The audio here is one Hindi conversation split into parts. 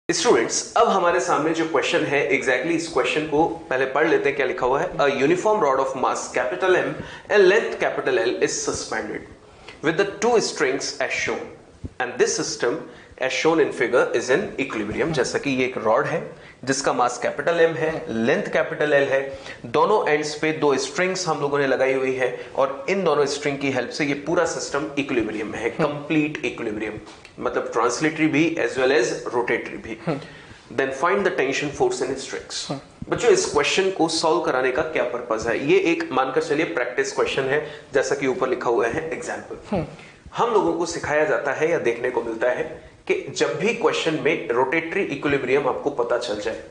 स्टूडेंट्स, अब हमारे सामने जो क्वेश्चन है एग्जैक्टली इस क्वेश्चन को पहले पढ़ लेते हैं। क्या लिखा हुआ है? A uniform rod of mass capital M and length capital L is suspended with the two strings as shown and this system as shown in figure is in equilibrium. जैसा कि ये एक रॉड है जिसका मास कैपिटल एम है, लेंथ कैपिटल एल है, दोनों एंड्स पे दो स्ट्रिंग्स हम लोगों ने लगाई हुई है और इन दोनों स्ट्रिंग की हेल्प से ये पूरा सिस्टम इक्विलिब्रियम में है, कंप्लीट इक्विलिब्रियम, मतलब ट्रांसलेटरी भी एज वेल एज रोटेटरी भी। Then find the tension force in strings. बच्चों, इस क्वेश्चन को सॉल्व कराने का क्या पर्पस है? ये एक मानकर चलिए प्रैक्टिस क्वेश्चन है, जैसा कि ऊपर लिखा हुआ है एग्जाम्पल। हम लोगों को सिखाया जाता है या देखने को मिलता है कि जब भी क्वेश्चन में रोटेटरी इक्विलिब्रियम आपको पता चल जाए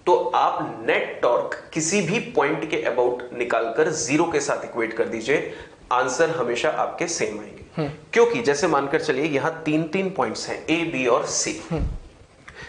तो आप नेट टॉर्क किसी भी पॉइंट के अबाउट निकालकर जीरो के साथ इक्वेट कर दीजिए, आंसर हमेशा आपके सेम आएंगे। क्योंकि जैसे मानकर चलिए यहां तीन तीन पॉइंट्स हैं ए, बी और सी।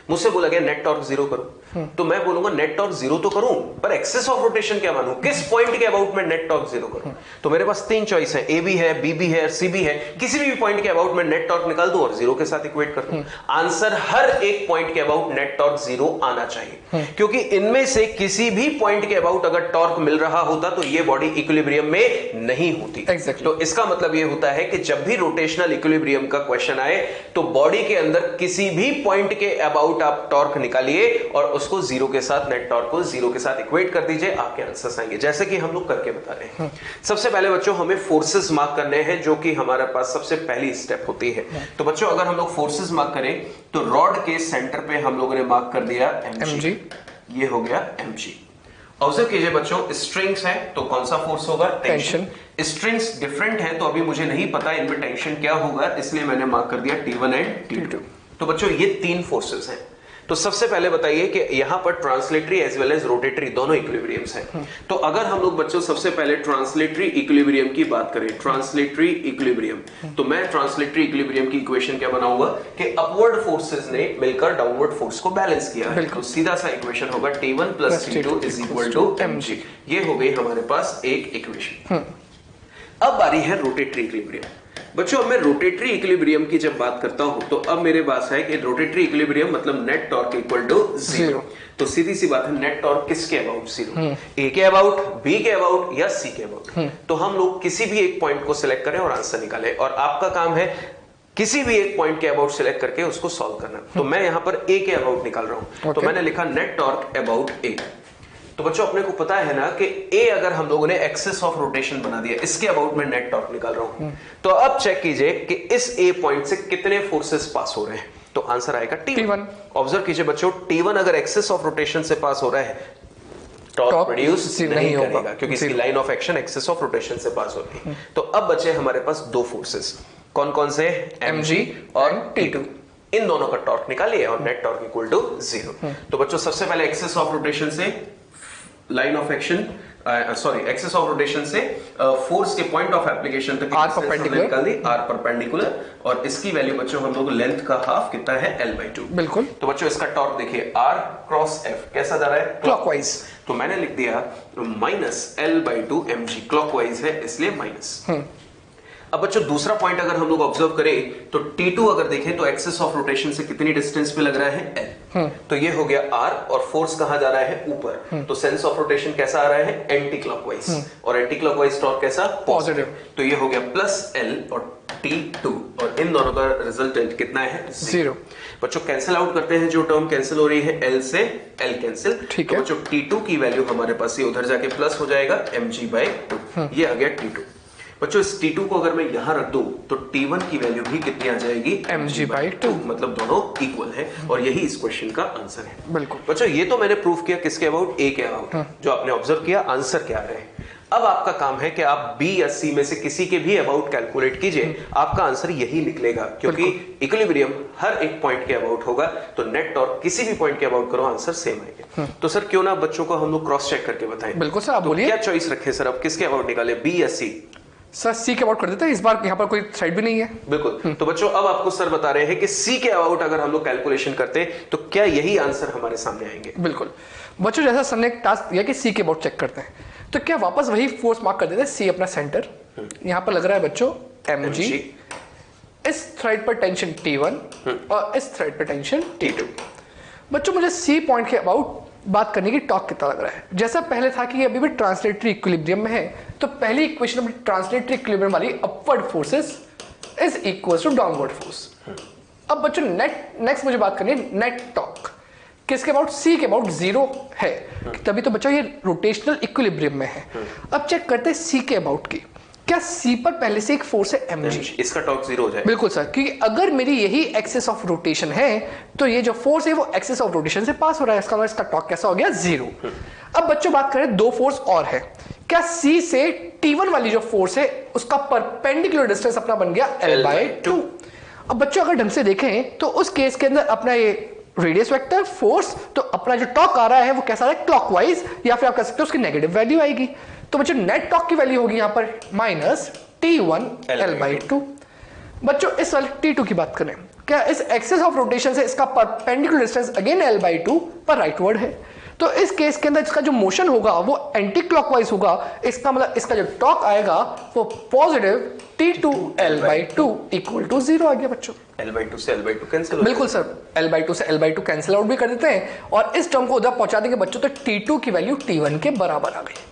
मुझसे बोला गया नेट टॉर्क जीरो करो, तो मैं बोलूंगा नेट टॉर्क जीरो तो करूं, पर एक्सेस ऑफ रोटेशन क्या मानूं? किस पॉइंट के अबाउट में नेट टॉर्क जीरो करूं? तो मेरे पास तीन चॉइस है, ए भी है, बी भी है, सी भी है। किसी भी पॉइंट के अबाउट में नेट टॉर्क निकाल दूं और जीरो के साथ इक्वेट कर दूं। आंसर हर एक पॉइंट के अबाउट नेट टॉर्क जीरो आना चाहिए, क्योंकि इनमें से किसी भी पॉइंट के अबाउट अगर टॉर्क मिल रहा होता तो ये बॉडी इक्विलिब्रियम में नहीं होती। Exactly. तो इसका मतलब ये होता है कि जब भी रोटेशनल इक्विलिब्रियम का क्वेश्चन आए तो बॉडी के अंदर किसी भी पॉइंट के अबाउट आप टॉर्क निकालिए और उसको जीरो के साथ, नेट टॉर्क को जीरो के साथ इक्वेट कर दीजिए, आपके आंसर्स आएंगे, जैसे कि हम लोग करके बता रहे हैं। सबसे पहले बच्चों हमें फोर्सेस मार्क करने हैं, जो कि हमारे पास सबसे पहली स्टेप होती है। तो बच्चों अगर हम लोग फोर्सेस मार्क करें तो रॉड के सेंटर पे हम लोगों ने मार्क कर दिया mg, ये हो गया mg। ऑब्जर्व कीजिए बच्चों, स्ट्रिंग्स है तो कौन सा फोर्स होगा? टेंशन। स्ट्रिंग्स डिफरेंट है तो अभी मुझे नहीं पता इनमें टेंशन क्या होगा, इसलिए मैंने मार्क कर दिया T1 एंड T2। तो बच्चों ये तीन फोर्सेस हैं। तो सबसे पहले बताइए कि यहां पर translatory as well as rotatory दोनों इक्विलिब्रियम्स हैं। तो अगर हम लोग बच्चों सबसे पहले ट्रांसलेटरी इक्विलिब्रियम की बात करें, ट्रांसलेटरी इक्विलिब्रियम, तो मैं ट्रांसलेटरी इक्विलिब्रियम की इक्वेशन क्या बनाऊंगा कि अपवर्ड फोर्सेस ने मिलकर डाउनवर्ड फोर्स को बैलेंस किया है। तो सीधा सा इक्वेशन होगा T1 plus T2 is equal to mg। ये हो गई हमारे पास एक इक्वेशन। अब बारी है रोटेटरी इक्विलिब्रियम। बच्चों अब मैं रोटेटरी इक्विलिब्रियम की जब बात करता हूं तो अब मेरे पास है कि रोटेटरी इक्विलिब्रियम मतलब net torque equal to zero. तो सीधी सी बात है, नेट टॉर्क किसके अबाउट? जीरो। ए के अबाउट, बी के अबाउट या सी के अबाउट। तो हम लोग किसी भी एक पॉइंट को सिलेक्ट करें और आंसर निकालें, और आपका काम है किसी भी एक पॉइंट के अबाउट सिलेक्ट करके उसको सॉल्व करना। तो मैं यहां पर ए के अबाउट निकाल रहा हूं, तो मैंने लिखा नेट टॉर्क अबाउट ए। तो बच्चों अपने को पता है ना कि ए अगर हम लोगों ने एक्सेस ऑफ रोटेशन बना दिया, इसके अबाउट में नेट टॉर्क निकाल रहा हूं। तो अब चेक कीजिए कि इस ए पॉइंट से कितने फोर्सेस पास हो रहे हैं, तो आंसर आएगा T1। ऑब्जर्व कीजिए बच्चों, T1 अगर एक्सेस ऑफ रोटेशन से पास हो रहा है, टॉर्क प्रोड्यूस नहीं करेगा, क्योंकि इसकी line of action axis of rotation से पास होती है। तो अब बचे हमारे पास दो फोर्सेस, कौन कौन से? mg और T2। इन दोनों का टॉर्क निकालिए और net torque equal to zero. तो बच्चों सबसे पहले एक्सेस ऑफ रोटेशन से line of action axis of rotation से फोर्स के पॉइंट ऑफ एप्लीकेशन तक आर परपेंडिकुलर निकाल दी, आर परपेंडिकुलर, और इसकी वैल्यू बच्चों हम लोग लेंथ का हाफ कितना है? L/2। बिल्कुल। तो बच्चों इसका टॉर्क देखिए, R क्रॉस F कैसा जा रहा है? क्लॉकवाइज। तो मैंने लिख दिया माइनस L/2 mg, क्लॉकवाइज है इसलिए माइनस। अब बच्चों दूसरा पॉइंट अगर हम लोग ऑब्जर्व करें तो T2 अगर देखें तो एक्सेस ऑफ रोटेशन से कितनी डिस्टेंस पे लग रहा है? L। तो ये हो गया R, और फोर्स कहां जा रहा है? ऊपर। तो सेंस ऑफ रोटेशन कैसा आ रहा है? Anti clockwise. और एंटी क्लॉकवाइज टॉर्क कैसा? पॉजिटिव। तो ये हो गया प्लस L और T2, और इन दोनों का रिजल्टेंट कितना है? जीरो। बच्चों कैंसिल आउट करते हैं, जो टर्म कैंसिल हो रही है L से L कैंसिल। ठीक है। बच्चों T2 की वैल्यू हमारे पास ये उधर जाके प्लस हो जाएगा mg/2, ये आ गया T2। बच्चों इस T2 को अगर मैं यहां रख दूं तो T1 की वैल्यू भी कितनी आ जाएगी? mg/2, मतलब दोनों इक्वल है, और यही इस क्वेश्चन का आंसर है। बिल्कुल। बच्चों ये तो मैंने प्रूफ किया किसके अबाउट? ए के अबाउट। जो आपने ऑब्जर्व किया, आंसर क्या है? अब आपका काम है कि आप बी या सी में से किसी के भी अबाउट कैलकुलेट कीजिए, आपका आंसर यही निकलेगा, क्योंकि इक्विलिब्रियम हर एक पॉइंट के अबाउट होगा। तो नेट टॉर्क किसी भी पॉइंट के अबाउट करो, आंसर सेम आएगा। तो सर क्यों ना बच्चों को हम लोग क्रॉस चेक करके बताएं? बिल्कुल सर, आप बोलिए। क्या चॉइस रखे सर, अब किसके अबाउट निकाले, बी या सी? सर सी के अबाउट कर देते हैं, इस बार यहाँ पर कोई साइड भी नहीं है। बिल्कुल। तो बच्चों अब आपको सर बता रहे हैं कि सी के अबाउट अगर हम लोग कैलकुलेशन करते तो क्या यही आंसर हमारे सामने आएंगे? बिल्कुल। बच्चों जैसा सर ने एक टास्क दिया कि सी के अबाउट चेक करते हैं, तो क्या वापस वही फोर्स मार्क कर देते हैं? सी अपना सेंटर, यहाँ पर लग रहा है बच्चों mg, इस थ्रेड पर टेंशन T1 और इस थ्रेड पर टेंशन T2। बच्चों मुझे सी पॉइंट के अबाउट बात करने की टॉक कितना लग रहा है। जैसा पहले था कि ये अभी भी ट्रांसलेटरी इक्विलिब्रियम में है, तो पहली इक्वेशन अपनी ट्रांसलेटरी इक्विलिब्रियम वाली upward forces is equal to downward force. अब बच्चों नेक्स्ट मुझे बात करनी है नेट टॉक, किसके अबाउट, सी के अबाउट जीरो है, तभी तो बच्चों ये रोटेशनल इक्विलिब्रियम में है। अब चेक करते हैं सी के अबाउट की, क्या सी पर पहले से एक फोर्स है mg, इसका टॉर्क जीरो हो जाए। बिल्कुल सर, क्योंकि अगर मेरी यही एक्सिस ऑफ रोटेशन है तो ये जो फोर्स है वो एक्सिस ऑफ रोटेशन से पास हो रहा है, इसका मतलब इसका टॉर्क कैसा हो गया, जीरो। अब बच्चों बात करें दो फोर्स और है, क्या सी से T1 वाली जो फोर्स है उसका परपेंडिकुलर डिस्टेंस अपना बन गया L/2। अब बच्चों अगर ढंग से देखें तो उस केस के अंदर अपना ये रेडियस वेक्टर फोर्स, तो अपना जो टॉर्क आ रहा है वो कैसा है, क्लॉकवाइज, या फिर आप कह सकते हो उसकी नेगेटिव वैल्यू आएगी। तो बच्चों नेट टॉर्क की वैल्यू होगी यहां पर माइनस T1 L/2। बच्चों इस वाले T2 की बात करें, क्या इस एक्सिस ऑफ रोटेशन से इसका परपेंडिकुलर डिस्टेंस अगेन L/2 पर राइटवर्ड है, तो इस केस के अंदर इसका जो मोशन होगा वो एंटी क्लॉकवाइज होगा, इसका मतलब इसका जो टॉर्क आएगा वो positive T2 L/2 equal to 0 आ गया बच्चों। L/2 से L/2 कैंसिल, बिल्कुल सर, L/2 से L/2 कैंसिल आउट भी कर देते हैं और इस टर्म को उधर पहुंचा देंगे बच्चों, तो T2 की वैल्यू T1 के बराबर आ गई।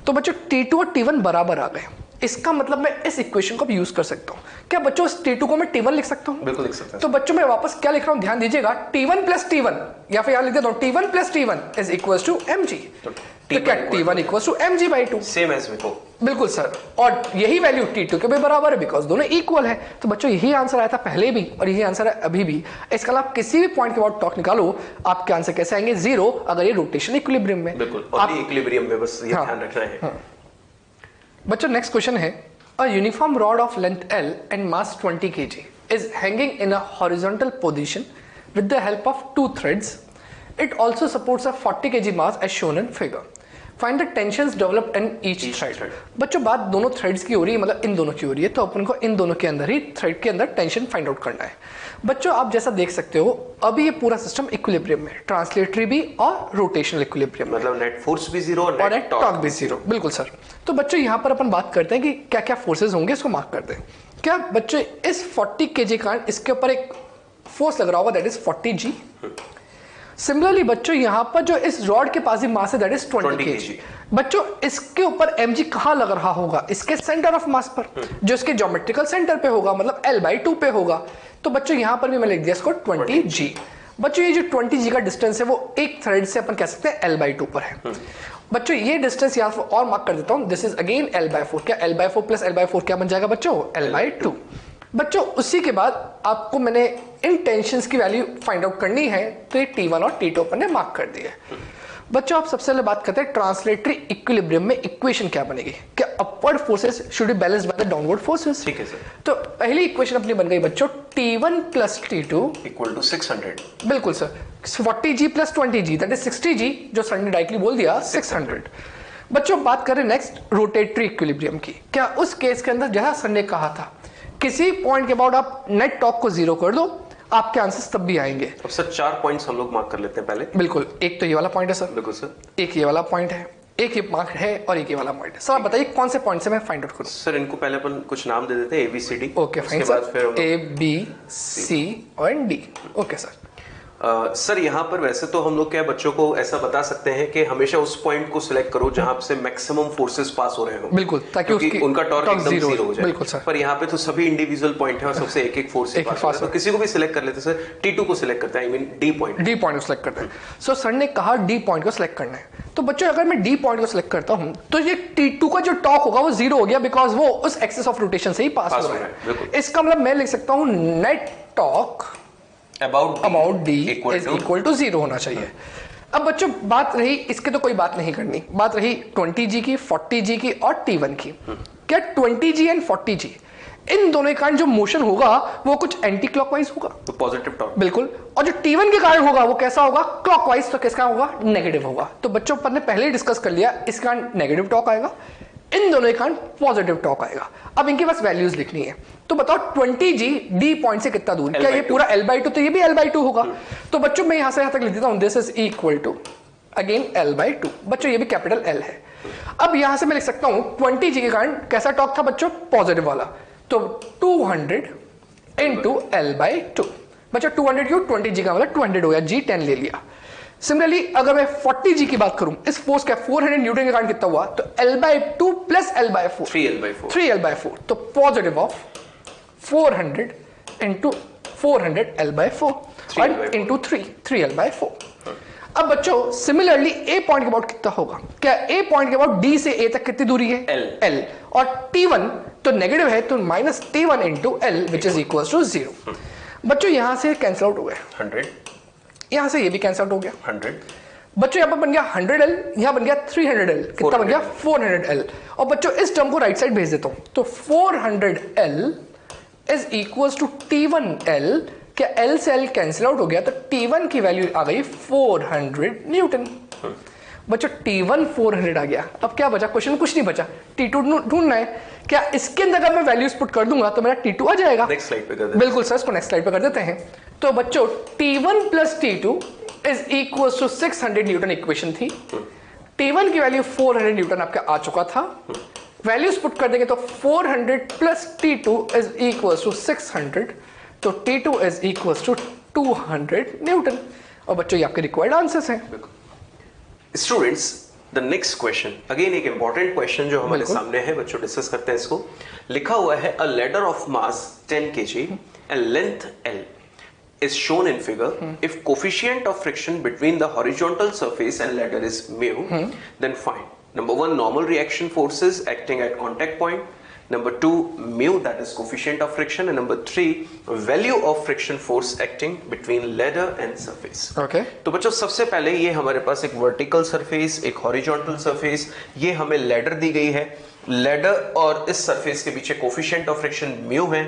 तो बच्चों T2 और T1 बराबर आ गए, इसका मतलब मैं इस इक्वेशन को भी यूज कर सकता हूं। क्या बच्चों इस T2 को मैं T1 लिख सकता हूं? बिल्कुल लिख सकते हैं। तो बच्चों मैं वापस क्या लिख रहा हूं, ध्यान दीजिएगा, T1 प्लस T1, या फिर यहां लिख देता हूं T1 plus T1 is equal to mg। तो क्या T1 equal to mg/2, same as before. बिल्कुल सर, और यही वैल्यू T2 के भी बराबर है बिकॉज दोनों इक्वल है। तो बच्चों यही आंसर आया था पहले भी और यही आंसर है अभी भी। इसका आप किसी भी पॉइंट के बाद टॉर्क निकालो, आपके आंसर कैसे आएंगे, जीरो, अगर ये रोटेशन इक्विलिब्रियम में। बिल्कुल, और इक्विलिब्रियम में बस ये ध्यान रखना है। बच्चों नेक्स्ट क्वेश्चन है, a uniform rod of length L and mass 20 kg is hanging in a horizontal position with the help of two threads. It also supports a 40 kg mass as shown in figure. Find the tensions developed in each thread. बच्चों बात दोनों थ्रेड्स की हो रही है, मतलब इन दोनों की हो रही है, तो अपन को इन दोनों के अंदर ही थ्रेड के अंदर टेंशन फाइंड आउट करना है। बच्चों आप जैसा देख सकते हो अभी ये पूरा सिस्टम इक्विलिब्रियम में, ट्रांसलेटरी भी और रोटेशनल इक्विलिब्रियम, मतलब नेट फोर्स भी जीरो और नेट टॉर्क भी जीरो। बिल्कुल सर। तो बच्चों यहाँ पर अपन बात करते हैं कि क्या क्या फोर्सेज होंगे, इसको मार्क करते हैं। क्या बच्चों इस 40 kg का इसके ऊपर एक फोर्स लग रहा होगा, दैट इज 40g। सिमिलरली बच्चों यहाँ पर जो इस रॉड के पास ही मास है दैट इज 20 kg। बच्चों इसके ऊपर mg कहाँ लग रहा होगा, इसके सेंटर ऑफ मास पर, जो इसके ज्योमेट्रिकल सेंटर पे होगा, मतलब L/2 पे होगा। तो बच्चों यहाँ पर भी मैं लिख दिया इसको 20g। बच्चों ये जो 20g का डिस्टेंस है वो एक थ्रेड से अपन कह सकते हैं L/2 पर है। बच्चों ये डिस्टेंस यहाँ पर और मार्क कर देता हूँ, दिस इज अगेन L/4। क्या L/4 प्लस L/4 क्या बन जाएगा बच्चों, L/2। बच्चों उसी के बाद आपको मैंने इन टेंशंस की वैल्यू फाइंड आउट करनी है, तो ये T1 और T2 अपन ने मार्क कर दिए। बच्चों आप सबसे पहले बात करते हैं ट्रांसलेटरी इक्विलिब्रियम में इक्वेशन क्या बनेगी, क्या upward forces should be balanced by the downward forces. ठीक है सर। तो पहली इक्वेशन अपनी बन गई बच्चों T1 plus T2 equal to 600। बिल्कुल sir, 40g plus 20g that is 60g, जो सर ने डायरेक्टली बोल दिया 600। बच्चों बात करें नेक्स्ट रोटेटरी इक्विलिब्रियम की, क्या उस केस के अंदर जैसा सर ने कहा था किसी पॉइंट के बाद आप नेट टॉर्क को जीरो कर दो, आपके आंसर्स तब भी आएंगे। अब सर 4 पॉइंट्स हम लोग मार्क कर लेते हैं पहले। बिल्कुल, एक तो ये वाला पॉइंट है सर, बिल्कुल सर, एक ये वाला पॉइंट है, एक ये मार्क है और एक ये वाला पॉइंट है। सर आप बताइए कौन से पॉइंट से मैं फाइंड आउट करूं। सर इनको पहले अपन कुछ नाम दे देते हैं ABCD। Okay fine sir, ABC और D। Okay sir. सर यहाँ पर वैसे तो हम लोग क्या बच्चों को ऐसा बता सकते हैं कि हमेशा उस पॉइंट को सिलेक्ट करो जहां से मैक्सिमम फोर्सेस पास हो रहे हो। बिल्कुल, ताकि उसकी उनका टॉर्क एकदम जीरो हो जाए। बिल्कुल सर। पर यहाँ पे तो सभी इंडिविजुअल पॉइंट है और सबसे एक एक फोर्स पास, तो किसी को भी सिलेक्ट कर लेते सर। T2 को सिलेक्ट करते हैं, आई मीन D पॉइंट को सिलेक्ट करते हैं। सो सर ने कहा D पॉइंट को सिलेक्ट करना है, तो बच्चों अगर मैं D पॉइंट को सिलेक्ट करता हूं तो ये T2 का जो टॉर्क होगा वो जीरो हो गया, बिकॉज वो उस एक्सिस ऑफ रोटेशन से ही पास हो रहा है। इसका मतलब मैं लिख सकता हूं net torque about D is equal to 0 होना चाहिए। अब बच्चों बात रही इसके, तो कोई बात नहीं करनी, बात रही 20g की, 40g की और T1 की। क्या 20g एंड 40g इन दोनों के कारण जो मोशन होगा वो कुछ एंटी क्लॉकवाइज होगा, तो पॉजिटिव टॉर्क। बिल्कुल, और जो T1 के कारण होगा वो कैसा होगा, क्लॉकवाइज, तो किसका होगा, नेगेटिव होगा। तो बच्चों पर ने पहले ही डिस्कस कर लिया, इस कारण नेगेटिव टॉर्क आएगा, इन दोनों के कारण पॉजिटिव टॉर्क आएगा। अब इनके पास वैल्यूज लिखनी है, तो बताओ 20g D पॉइंट से कितना दूर, क्या ये पूरा L/2, तो ये भी L/2 होगा। तो बच्चों मैं यहां से यहां तक लिख देता हूं, this is equal to again L/2। बच्चों ये भी कैपिटल L है। अब यहां से मैं लिख सकता हूं 20g के कारण कैसा टॉर्क था बच्चों, पॉजिटिव वाला, तो 200 इंटू L/2। बच्चा 200 क्यों, 20G का मतलब 200 हो गया, G 10 ले लिया। सिमिलरली अगर मैं 40G की बात करूं, इस फोर्स का 400 न्यूटन के कारण कितना हुआ, तो L/2 plus L/4, 3L/4, 3L/4, तो पॉजिटिव ऑफ 400 इंटू 400 L/4 और इंटू 3L/4। अब बच्चों सिमिलरली ए पॉइंट के अबाउट कितना होगा, क्या ए पॉइंट के अबाउट डी से ए तक कितनी दूरी है, L, और T1 तो नेगेटिव है, तो minus T1 into L which is equal to 0। बच्चों यहां से कैंसिल आउट हो गया, 100, यहां से ये भी कैंसिल आउट हो गया। 100, बच्चों यहां पर बन गया 100L, यहां बन गया 300L, कितना बन गया 400L। और बच्चों इस टर्म को राइट साइड भेज देता हूं, तो 400L is equal to T1L, क्या L से L कैंसिल आउट हो गया, तो T1 की वैल्यू आ गई 400 न्यूटन। बच्चों T1 400 आ गया, अब क्या बचा, क्वेश्चन कुछ नहीं बचा, T2 ढूंढना है। क्या इसके अंदर अगर मैं वैल्यूज पुट कर दूंगा तो मेरा T2 आ जाएगा। नेक्स्ट स्लाइड पे कर देते हैं। बिल्कुल सर, इसको नेक्स्ट स्लाइड पे कर देते हैं। तो बच्चों T1 plus T2 is equal to 600 newton equation थी। T1 की वैल्यू 400 न्यूटन आपका आ चुका था, वैल्यूज पुट कर देंगे तो 400 plus T2 is equal to 600, तो T2 is equal to 200 Newton. और बच्चों ये आपके रिक्वायर्ड आंसर्स हैं। Students, the next question again एक इंपॉर्टेंट क्वेश्चन जो हमारे सामने है, बच्चों डिस्कस करते हैं इसको। लिखा हुआ है अ ladder of mass 10 kg and length L is shown in figure. If coefficient of friction between the horizontal surface and ladder is mu, then find number 1 normal reaction forces acting at contact point, number 2 mu that is coefficient of friction, and number 3 value of friction force acting between ladder and surface. Okay. तो बच्चों सबसे पहले ये हमारे पास एक वर्टिकल सरफेस, एक हॉरिजॉन्टल सरफेस, ये हमें लैडर दी गई है। लैडर और इस सरफेस के पीछे कोफिशिएंट ऑफ फ्रिक्शन म्यू है।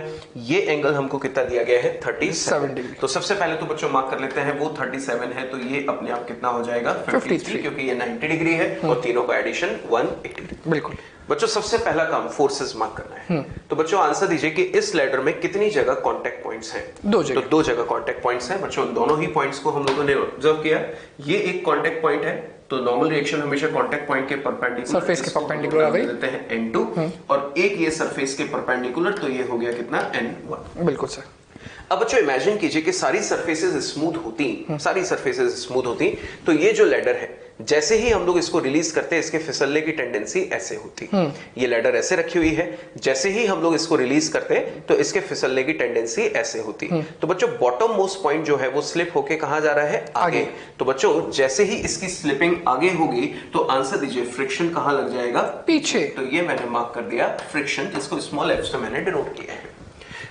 ये एंगल हमको कितना दिया गया है, 37 डिग्री। तो सबसे पहले तो बच्चों मार्क कर लेते हैं, वो 37 है, तो ये अपने आप कितना हो जाएगा 53, क्योंकि ये 90 डिग्री है और तीनों का एडिशन 180। बिल्कुल बच्चों सबसे पहला काम फोर्सेस मार्क करना है। तो बच्चों आंसर दीजिए कि इस लैडर में कितनी जगह कांटेक्ट पॉइंट्स हैं। 2 जगह। तो 2 जगह कांटेक्ट पॉइंट्स हैं। बच्चों दोनों ही पॉइंट्स को हम लोगों ने ऑब्जर्व किया। ये एक कांटेक्ट पॉइंट है, तो नॉर्मल रिएक्शन हमेशा कांटेक्ट पॉइंट के परपेंडिकुलर, सरफेस के परपेंडिकुलर आ गई, देते हैं N2, और एक ये सरफेस के परपेंडिकुलर, तो ये हो गया कितना N1। बिल्कुल सर। अब बच्चों इमेजिन कीजिए कि सारी सरफेसेस स्मूथ होती, तो ये जो लैडर है, जैसे ही हम लोग इसको रिलीज करते हैं, इसके फिसलने की टेंडेंसी ऐसे होती है। ये लैडर ऐसे रखी हुई है, जैसे ही हम लोग इसको रिलीज करते हैं तो इसके फिसलने की टेंडेंसी ऐसे होती है। तो बच्चों बॉटम मोस्ट पॉइंट जो है वो स्लिप होके कहां जा रहा है, आगे। तो बच्चों जैसे ही इसकी स्लिपिंग आगे होगी तो आंसर दीजिए फ्रिक्शन कहां लग जाएगा, पीछे। तो ये मैंने मार्क कर दिया फ्रिक्शन, जिसको स्मॉल एफ से मैंने डिनोट किया है।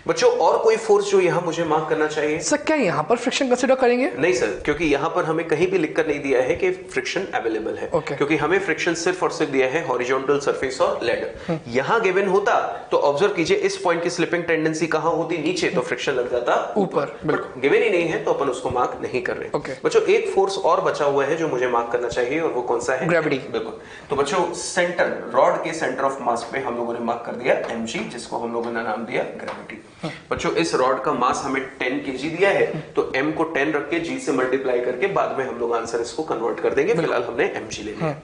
बच्चों और कोई फोर्स जो यहां मुझे मार्क करना चाहिए सर, क्या यहां पर फ्रिक्शन कंसीडर करेंगे? नहीं सर, क्योंकि यहां पर हमें कहीं भी लिखकर नहीं दिया है कि फ्रिक्शन अवेलेबल है। क्योंकि हमें फ्रिक्शन सिर्फ और सिर्फ दिया है हॉरिजॉन्टल सरफेस और लैडर। यहां गिवन होता तो ऑब्जर्व कीजिए इस पॉइंट की स्लिपिंग टेंडेंसी कहां होती, नीचे, तो फ्रिक्शन लग जाता ऊपर। बट गिवन ही नहीं है तो अपन उसको मार्क नहीं कर रहे। बच्चों एक फोर्स और बचा हुआ है जो मुझे मार्क करना चाहिए, और वो कौन सा है, ग्रेविटी। बिल्कुल। तो बच्चों सेंटर, रॉड के सेंटर ऑफ मास पे हम लोगों ने मार्क कर दिया mg, जिसको हम लोगों ने नाम दिया ग्रेविटी। बच्चों इस रॉड का मास हमें 10 kg दिया है, तो m को 10 रख के g से मल्टीप्लाई करके बाद में हम लोग आंसर इसको कन्वर्ट कर देंगे। फिलहाल हमने mg ले लिया।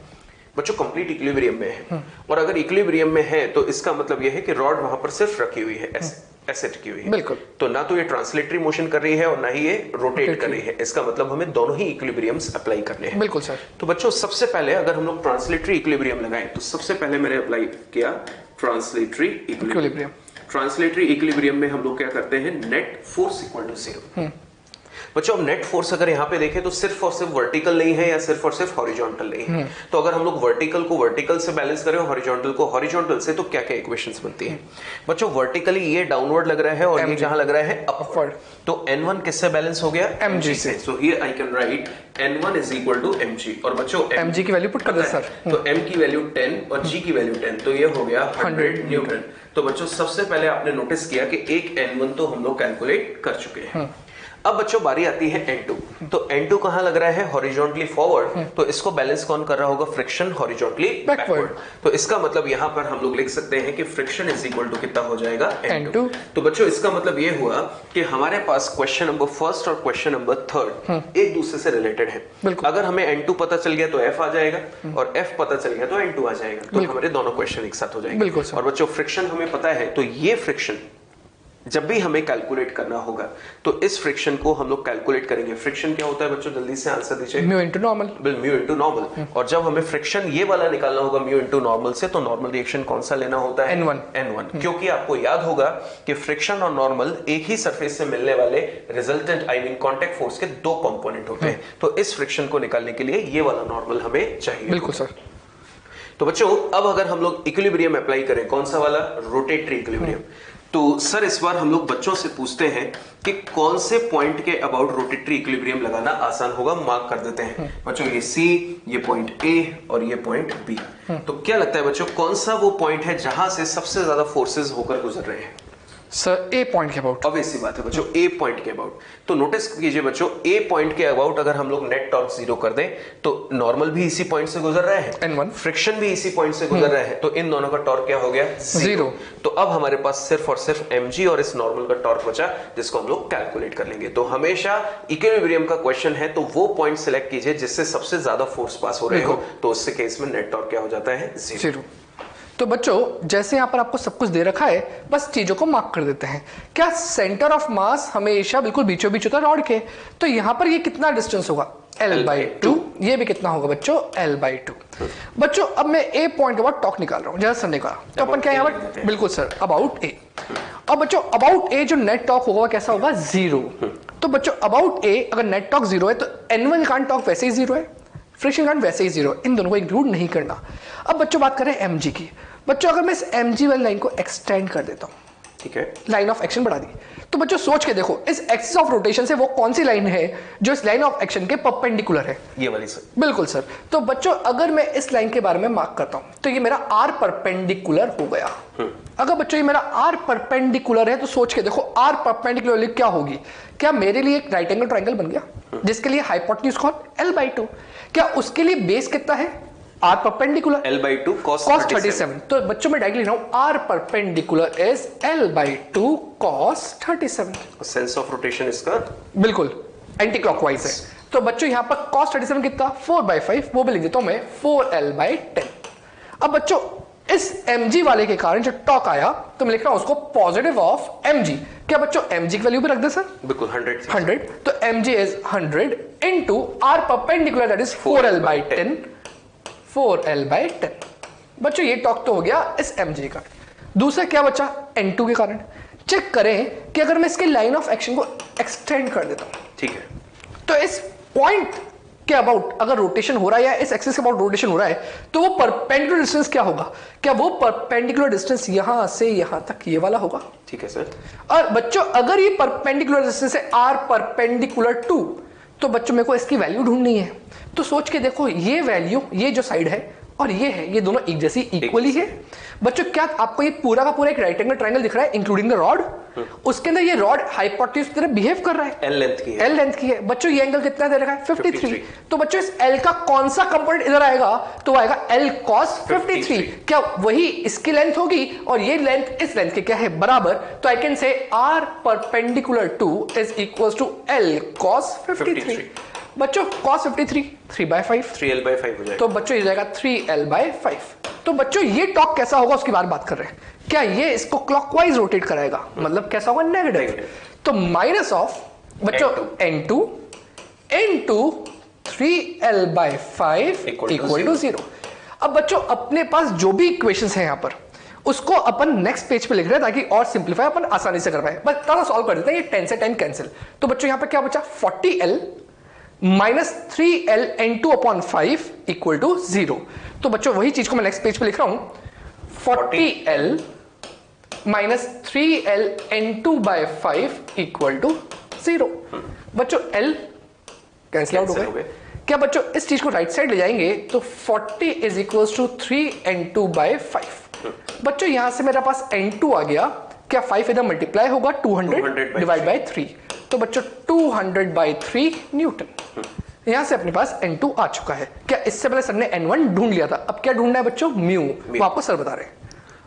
बच्चों कंप्लीट इक्विलिब्रियम में है, और अगर इक्विलिब्रियम में है तो इसका मतलब यह है कि रॉड वहां पर सिर्फ रखी हुई है, ऐसे रखी हुई है। बिल्कुल। तो ना तो ये ट्रांसलेटरी मोशन कर रही है और ना ही ये रोटेट कर रही है। इसका मतलब हमें दोनों ही इक्विलिब्रियम्स अप्लाई करने हैं। बिल्कुल सर। तो बच्चों सबसे पहले अगर हम लोग ट्रांसलेटरी इक्विलिब्रियम लगाएं, तो सबसे पहले मैंने अप्लाई किया ट्रांसलेटरी इक्विलिब्रियम। ट्रांसलेटरी इक्विलिब्रियम में हम लोग क्या करते हैं, नेट फोर्स इक्वल टू 0। बच्चों अब नेट फोर्स अगर यहाँ पे देखें तो सिर्फ और सिर्फ वर्टिकल नहीं है या सिर्फ और सिर्फ हॉरिजॉन्टल नहीं है। तो अगर हम लोग वर्टिकल को वर्टिकल से बैलेंस करें और हॉरिजॉन्टल को हॉरिजॉन्टल से, तो क्या क्या इक्वेशंस बनती हैं? बच्चों वर्टिकली ये डाउनवर्ड लग रहा है और ये जहां लग रहा है अपवर्ड। तो N1 किससे बैलेंस हो गया, mg से। So here I can write N1 is equal to mg। और बच्चों mg की वैल्यू पुट कर दे सर। तो m की वैल्यू 10 और g की वैल्यू 10, तो ये हो गया 100 न्यूटन। तो बच्चों सबसे पहले आपने नोटिस किया कि एक N1 तो हम लोग कैलकुलेट कर चुके हैं। अब बच्चों बारी आती है N2। तो N2 कहां लग रहा है, हॉरिजॉन्टली फॉरवर्ड। तो इसको बैलेंस कौन कर रहा होगा, फ्रिक्शन हॉरिजॉन्टली बैकवर्ड। तो इसका मतलब यहां पर हम लोग लिख सकते हैं कि फ्रिक्शन इज इक्वल टू कितना हो जाएगा, N2। तो बच्चों इसका मतलब ये हुआ कि हमारे पास क्वेश्चन नंबर फर्स्ट और क्वेश्चन नंबर थर्ड एक दूसरे से रिलेटेड है। अगर हमें N2 पता चल गया तो F आ जाएगा, और F पता चल गया तो N2 आ जाएगा। तो हमारे दोनों क्वेश्चन एक साथ हो जाएंगे। और बच्चों फ्रिक्शन हमें पता है, तो ये फ्रिक्शन जब भी हमें कैलकुलेट करना होगा तो इस फ्रिक्शन को हम लोग कैलकुलेट करेंगे। फ्रिक्शन क्या होता है बच्चों, जल्दी से आंसर दीजिए। Mu into normal. Mu into normal. और जब हमें फ्रिक्शन ये वाला निकालना होगा म्यू इनटू नॉर्मल से, तो नॉर्मल रिएक्शन कौन सा लेना होता है? N1। क्योंकि आपको याद होगा कि फ्रिक्शन और नॉर्मल एक ही सरफेस से मिलने वाले resultant I mean contact force के दो कंपोनेंट होते हैं। तो इस फ्रिक्शन को निकालने के लिए ये वाला नॉर्मल हमें चाहिए। बिल्कुल सर। तो बच्चों अब अगर हम लोग इक्विलिब्रियम अप्लाई करें, कौन सा वाला? Rotatory equilibrium. तो सर इस बार हम लोग बच्चों से पूछते हैं कि कौन से पॉइंट के अबाउट रोटेटरी इक्विलिब्रियम लगाना आसान होगा, मार्क कर देते हैं बच्चों। ये सी, ये पॉइंट ए और ये पॉइंट बी। तो क्या लगता है बच्चों कौन सा वो पॉइंट है जहां से सबसे ज्यादा फोर्सेस होकर गुजर रहे हैं? सर ए पॉइंट के अबाउट। ऑब्वियस सी बात है बच्चों, ए पॉइंट के अबाउट। तो नोटिस कीजिए बच्चों, ए पॉइंट के अबाउट अगर हम लोग नेट टॉर्क जीरो कर दें तो नॉर्मल भी इसी पॉइंट से गुजर रहा है, N1, फ्रिक्शन भी इसी पॉइंट से गुजर रहा है, तो इन दोनों का टॉर्क क्या हो गया? जीरो। तो अब हमारे पास सिर्फ और सिर्फ mg और इस नॉर्मल का टॉर्क बचा, जिसको हम लोग कैलकुलेट कर लेंगे। तो हमेशा इक्विलिब्रियम का क्वेश्चन है तो वो पॉइंट सिलेक्ट कीजिए जिससे सबसे ज्यादा फोर्स पास हो रहे हो, तो उससे केस में नेट टॉर्क क्या हो जाता है? जीरो। तो बच्चों जैसे यहाँ पर आपको सब कुछ दे रखा है, बस चीजों को मार्क कर देते हैं। क्या सेंटर ऑफ मास हमेशा बिल्कुल बीचों बीच होता है रॉड के, तो यहाँ पर ये कितना डिस्टेंस होगा? L/2। ये भी कितना होगा बच्चों? L/2। बच्चों अब मैं ए पॉइंट के बाद टॉक निकाल रहा हूँ, जैसा सर ने कहा, तो अपन क्या यहाँ पर? बिल्कुल सर, अबाउट ए। अब बच्चों अबाउट ए जो नेट टॉक होगा कैसा होगा? जीरो। तो बच्चों अबाउट ए अगर नेट टॉक जीरो है तो N1 का टॉक वैसे ही जीरो है, फ्रिक्शन करंट वैसे ही जीरो, इन दोनों को इंक्लूड नहीं करना। अब बच्चों बात करें mg की। बच्चों अगर मैं इस mg वाली लाइन को एक्सटेंड कर देता हूं, ठीक है, लाइन ऑफ एक्शन बढ़ा दी, तो बच्चों सोच के देखो इस एक्सिस ऑफ रोटेशन से वो कौन सी लाइन है जो इस लाइन ऑफ एक्शन के परपेंडिकुलर है? ये वाली सर। बिल्कुल सर। तो बच्चों अगर मैं इस लाइन के बारे में मार्क करता हूं तो ये मेरा r परपेंडिकुलर हो गया। अगर बच्चों ये मेरा r परपेंडिकुलर है तो सोच के देखो r परपेंडिकुलर क्या होगी? क्या मेरे लिए एक राइट एंगल ट्रायंगल बन गया जिसके लिए हाइपोटेन्यूज कौन? L/2। क्या उसके लिए बेस कितना है? R perpendicular L/2 cos 37। तो बच्चों में डायरेक्टली लिख रहा हूं R perpendicular is L/2 cos 37। Sense of rotation इसका बिल्कुल एंटी क्लॉकवाइज है। तो बच्चों यहां पर cos 37 कितना? 4/5, वो भी लिख देता हूं मैं 4L/10। अब बच्चों इस mg वाले के कारण जो टॉक आया तो मैं लिख रहा हूं उसको पॉजिटिव ऑफ mg। क्या बच्चों mg की वैल्यू भी रख दे सर? बिल्कुल 100। तो mg is 100 into r perpendicular that is 4L/10। 4L/10। बच्चों ये टॉक तो हो गया इस mg का। दूसरा क्या बचा? N2 के कारण। चेक करें कि अगर मैं इसके लाइन ऑफ एक्शन को एक्सटेंड कर देता हूं, ठीक है, तो इस पॉइंट के अबाउट अगर रोटेशन हो रहा है या इस एक्सिस के अबाउट रोटेशन हो रहा है तो वो परपेंडिकुलर डिस्टेंस क्या होगा? क्या वो परपेंडिकुलर डिस्टेंस यहां से यहां तक ये वाला होगा? ठीक है सर। और बच्चों अगर ये परपेंडिकुलर डिस्टेंस है r परपेंडिकुलर 2, तो बच्चों मेरे को इसकी वैल्यू ढूंढनी है। तो सोच के देखो ये वैल्यू, ये जो साइड है और ये है, ये दोनों एक जैसी इक्वली है। बच्चों क्या आपको ये पूरा का पूरा एक राइट एंगल ट्रायंगल दिख रहा है इंक्लूडिंग द रॉड? उसके अंदर ये रॉड हाइपोटेन्यूज की तरह बिहेव कर रहा है। L लेंथ की है। L लेंथ की है। बच्चों ये एंगल कितना दे रखा है? 53। तो बच्चों इस L का कौन सा कंपोनेंट इधर आएगा? तो वो आएगा L cos 53। क्या वही इसकी लेंथ होगी और ये लेंथ इस लेंथ के क्या है? बराबर। तो I can say R perpendicular 2 is equals to L cos 53। बच्चों cos 53 3/5, 3L/5 हो जाएगा। तो बच्चों ये जाएगा 3L/5। तो बच्चों ये टॉक कैसा होगा उसकी बात कर रहे हैं। क्या ये इसको क्लॉकवाइज रोटेट कराएगा? मतलब कैसा होगा? नेगेटिव। तो माइनस ऑफ बच्चों N2 into 3L/5 equal to 0। अब बच्चों अपने पास जो भी इक्वेशंस हैं यहां पर उसको अपन नेक्स्ट पेज पे लिख रहे हैं ताकि और सिंपलीफाई अपन आसानी से कर पाए। बस थोड़ा सॉल्व कर देते हैं, ये 10 से 10 कैंसिल। तो बच्चों यहां पर क्या बचा? 40L minus 3L N2/5 equal to 0। तो बच्चों वही चीज को मैं नेक्स्ट पेज पे लिख रहा हूं 40L minus 3L N2/5 equal to 0। बच्चों L कैंसिल आउट हो गए। क्या बच्चों इस चीज को राइट साइड ले जाएंगे तो 40 इज इक्वल टू 3N2/5। बच्चों यहां से मेरे पास N2 आ गया। क्या 5 इधर मल्टीप्लाई होगा 200 डिवाइड बाय 3। तो बच्चों 200/3 न्यूटन। यहां से अपने पास N2 आ चुका है। क्या इससे पहले सर ने N1 ढूंढ लिया था? अब क्या ढूंढना है बच्चों? म्यू। वो आपको सर बता रहे हैं।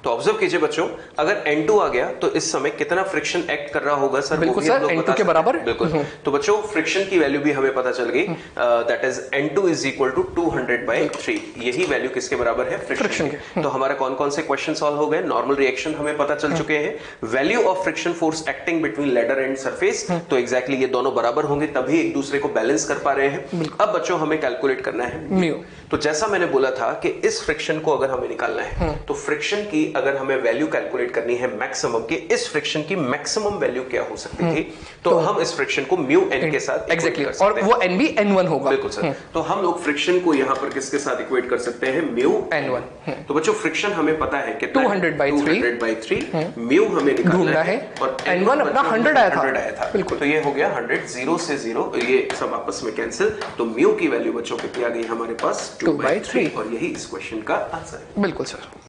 तो ऑब्जर्व कीजिए बच्चों, अगर N2 आ गया तो इस समय कितना फ्रिक्शन एक्ट कर रहा होगा सर? बिल्कुल सर, N2 के बराबर। बिल्कुल। तो बच्चों फ्रिक्शन की वैल्यू भी हमें पता चल गई, that is N2 is equal to 200/3। यही वैल्यू किसके बराबर है? फ्रिक्शन के। तो हमारा कौन कौन से क्वेश्चन सॉल्व हो गए? नॉर्मल रिएक्शन हमें पता चल चुके हैं, value of friction force acting between ladder and surface, तो एग्जैक्टली ये दोनों बराबर होंगे तभी एक दूसरे को बैलेंस कर पा रहे हैं। अब बच्चों हमें कैलकुलेट करना है म्यू। तो जैसा मैंने बोला था कि इस फ्रिक्शन को अगर हमें निकालना है तो फ्रिक्शन की अगर हमें वैल्यू कैलकुलेट करनी है मैक्सिमम की, इस फ्रिक्शन की मैक्सिमम वैल्यू क्या हो सकती थी, तो हम इस फ्रिक्शन को म्यू एन के साथ एग्जैक्टली और वो एन भी N1 होगा। बिल्कुल सर। तो हम लोग फ्रिक्शन को यहां पर किसके साथ इक्वेट कर सकते हैं? Mu N1। तो बच्चों फ्रिक्शन हमें पता है कि 200/3 म्यू हमें निकालना है और N1 अपना 100 आया था। बिल्कुल। तो ये हो गया 100, 0 से 0, ये सब आपस में कैंसिल, तो म्यू की वैल्यू बच्चों कितनी आ गई हमारे पास? 2/3। और यही इस क्वेश्चन का आंसर है। बिल्कुल सर।